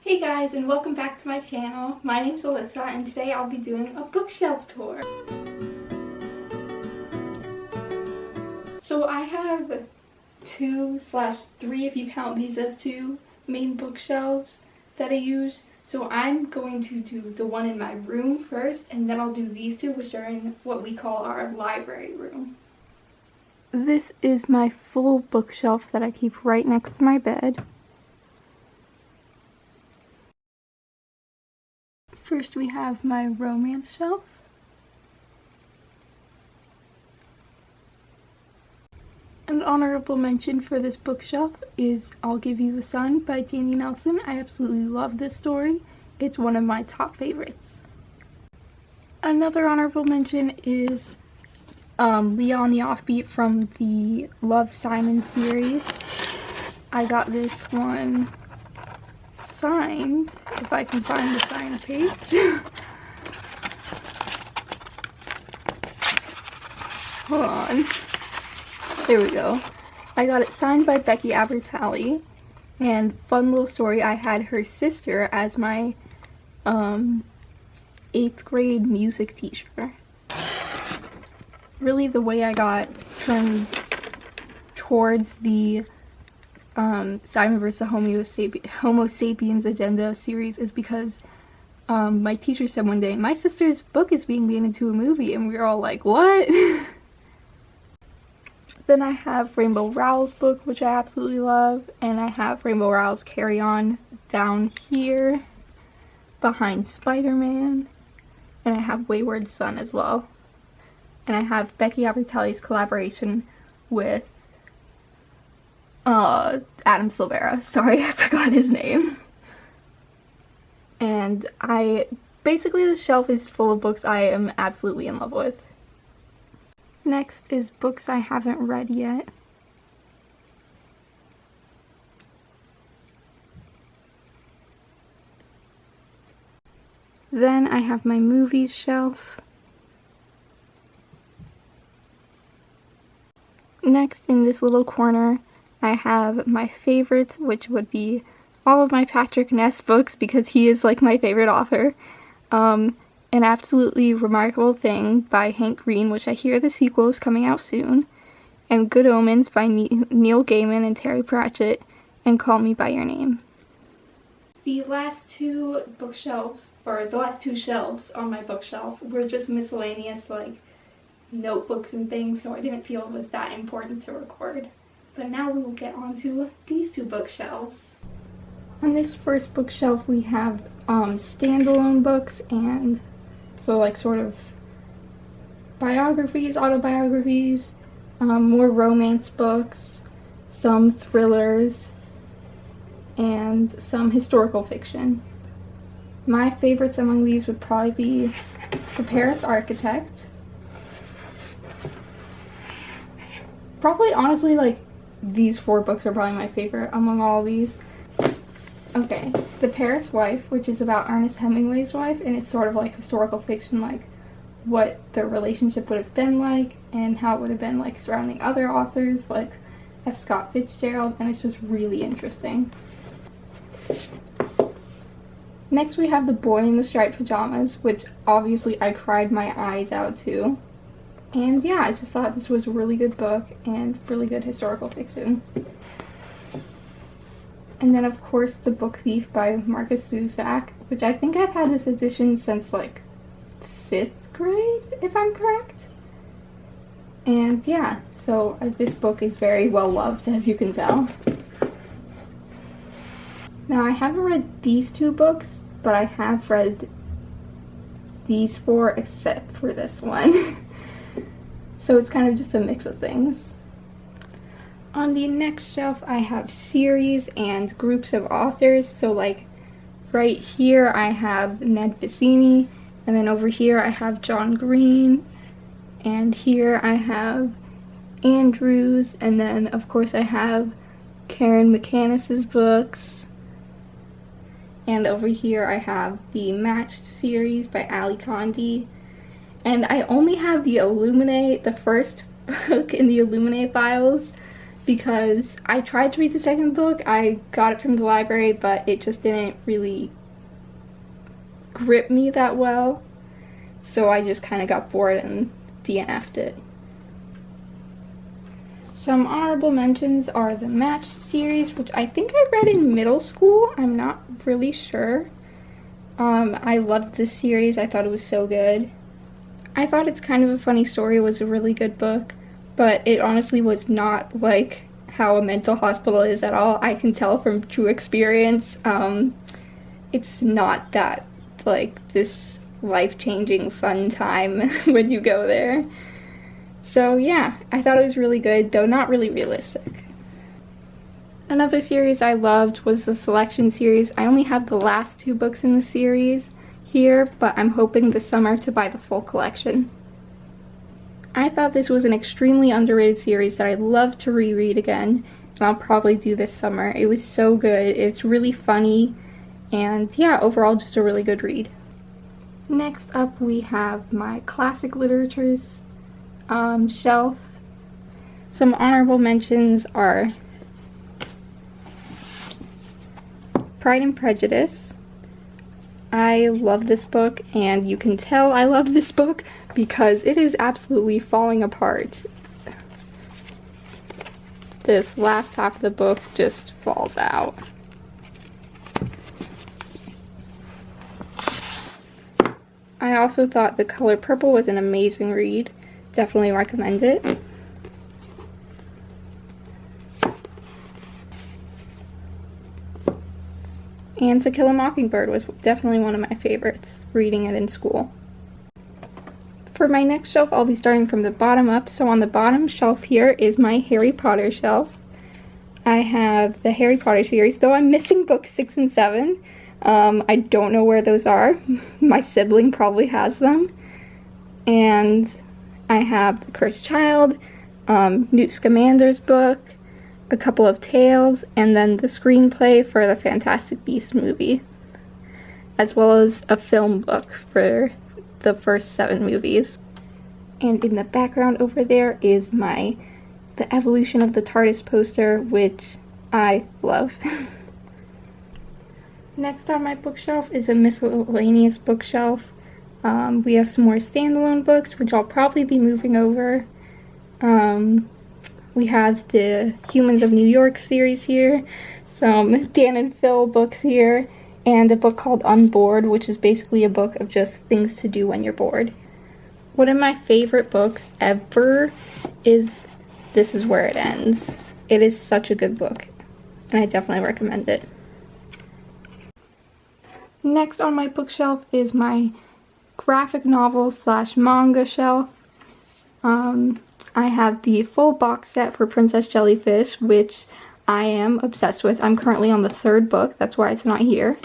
Hey guys, and welcome back to my channel. My name's Alyssa and today I'll be doing a bookshelf tour. So I have 2/3, if you count these as two, main bookshelves that I use. So I'm going to do the one in my room first, and then I'll do these two, which are in what we call our library room. This is my full bookshelf that I keep right next to my bed. First we have my romance shelf. An honorable mention for this bookshelf is I'll Give You the Sun by Janie Nelson. I absolutely love this story. It's one of my top favorites. Another honorable mention is Leon the Offbeat from the Love, Simon series. I got this one signed, if I can find the signed page. Hold on. There we go. I got it signed by Becky Abertally, and fun little story, I had her sister as my 8th grade music teacher. Really, the way I got turned towards the Simon vs. the Homo sapiens agenda series is because my teacher said one day, my sister's book is being made into a movie, and we were all like, what? Then I have Rainbow Rowell's book, which I absolutely love, and I have Rainbow Rowell's Carry On down here behind Spider-Man, and I have Wayward Son as well. And I have Becky Abertally's collaboration with Adam Silvera. Sorry, I forgot his name. And basically the shelf is full of books I am absolutely in love with. Next is books I haven't read yet. Then I have my movies shelf. Next, in this little corner, I have my favorites, which would be all of my Patrick Ness books because he is like my favorite author. An Absolutely Remarkable Thing by Hank Green, which I hear the sequel is coming out soon, and Good Omens by Neil Gaiman and Terry Pratchett, and Call Me By Your Name. The last two bookshelves, or the last two shelves on my bookshelf, were just miscellaneous, like notebooks and things, so I didn't feel it was that important to record. But now we will get on to these two bookshelves. On this first bookshelf we have standalone books, and so like sort of biographies, autobiographies, more romance books, some thrillers, and some historical fiction. My favorites among these would probably be The Paris Architect. Probably, honestly, like, these 4 books are probably my favorite among all of these. Okay, The Paris Wife, which is about Ernest Hemingway's wife, and it's sort of like historical fiction, like what their relationship would have been like, and how it would have been like surrounding other authors, like F. Scott Fitzgerald, and it's just really interesting. Next we have The Boy in the Striped Pajamas, which obviously I cried my eyes out to. And yeah, I just thought this was a really good book and really good historical fiction. And then of course The Book Thief by Marcus Zusak, which I think I've had this edition since like 5th grade, if I'm correct. And yeah, so this book is very well loved, as you can tell. Now I haven't read these 2 books, but I have read these 4 except for this one. So it's kind of just a mix of things. On the next shelf I have series and groups of authors. So like right here I have Ned Vicini, and then over here I have John Green, and here I have Andrews, and then of course I have Karen McManus's books, and over here I have the Matched series by Ali Condi. And I only have the first book in the Illuminae files, because I tried to read the second book. I got it from the library, but it just didn't really grip me that well. So I just kind of got bored and DNF'd it. Some honorable mentions are the Match series, which I think I read in middle school. I'm not really sure. I loved this series. I thought it was so good. I thought it's kind of a funny story. It was a really good book, but it honestly was not like how a mental hospital is at all. I can tell from true experience. It's not that like this life-changing fun time when you go there. So yeah, I thought it was really good, though not really realistic. Another series I loved was the Selection series. I only have the last 2 books in the series here, but I'm hoping this summer to buy the full collection. I thought this was an extremely underrated series that I'd love to reread again, and I'll probably do this summer. It was so good. It's really funny, and yeah, overall just a really good read. Next up we have my classic literatures shelf. Some honorable mentions are Pride and Prejudice. I love this book, and you can tell I love this book because it is absolutely falling apart. This last half of the book just falls out. I also thought The Color Purple was an amazing read. Definitely recommend it. And To Kill a Mockingbird was definitely one of my favorites, reading it in school. For my next shelf, I'll be starting from the bottom up. So on the bottom shelf here is my Harry Potter shelf. I have the Harry Potter series, though I'm missing books 6 and 7. I don't know where those are. My sibling probably has them. And I have The Cursed Child, Newt Scamander's book, a couple of tales, and then the screenplay for the Fantastic Beasts movie, as well as a film book for the first 7 movies. And in the background over there is The Evolution of the TARDIS poster, which I love. Next on my bookshelf is a miscellaneous bookshelf. We have some more standalone books, which I'll probably be moving over. We have the Humans of New York series here, some Dan and Phil books here, and a book called Unbored, which is basically a book of just things to do when you're bored. One of my favorite books ever is This Is Where It Ends. It is such a good book, and I definitely recommend it. Next on my bookshelf is my graphic novel / manga shelf. I have the full box set for Princess Jellyfish, which I am obsessed with. I'm currently on the 3rd book, that's why it's not here.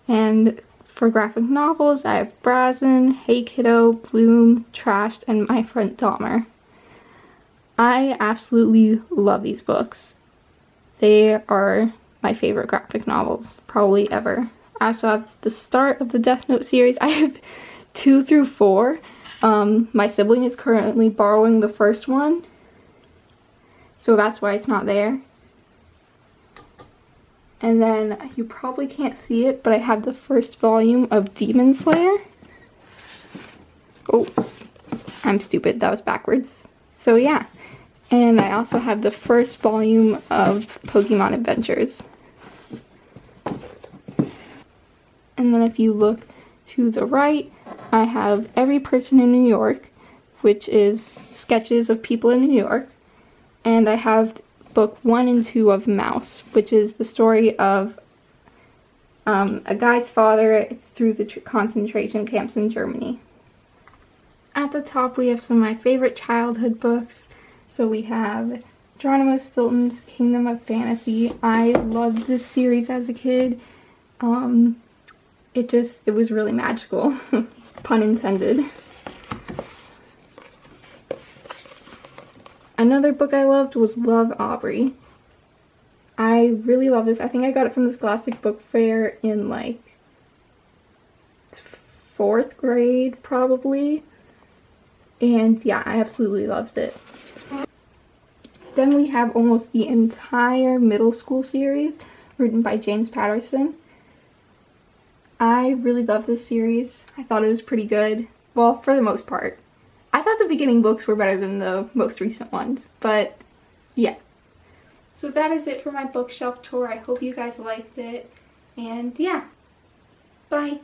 And for graphic novels, I have Brazen, Hey Kiddo, Bloom, Trashed, and My Friend Dahmer. I absolutely love these books. They are my favorite graphic novels, probably ever. I also have the start of the Death Note series. I have 2 through 4. My sibling is currently borrowing the first one, so that's why it's not there. And then, you probably can't see it, but I have the first volume of Demon Slayer. Oh, I'm stupid, that was backwards. So yeah, and I also have the first volume of Pokemon Adventures. And then if you look to the right, I have Every Person in New York, which is sketches of people in New York. And I have book 1 and 2 of Mouse, which is the story of a guy's father through the concentration camps in Germany. At the top we have some of my favorite childhood books. So we have Geronimo Stilton's Kingdom of Fantasy. I loved this series as a kid. It was really magical. Pun intended. Another book I loved was Love, Aubrey. I really love this. I think I got it from the Scholastic Book Fair in like 4th grade probably. And yeah, I absolutely loved it. Then we have almost the entire middle school series written by James Patterson. I really love this series. I thought it was pretty good. Well, for the most part. I thought the beginning books were better than the most recent ones, but yeah. So that is it for my bookshelf tour. I hope you guys liked it, and yeah, bye.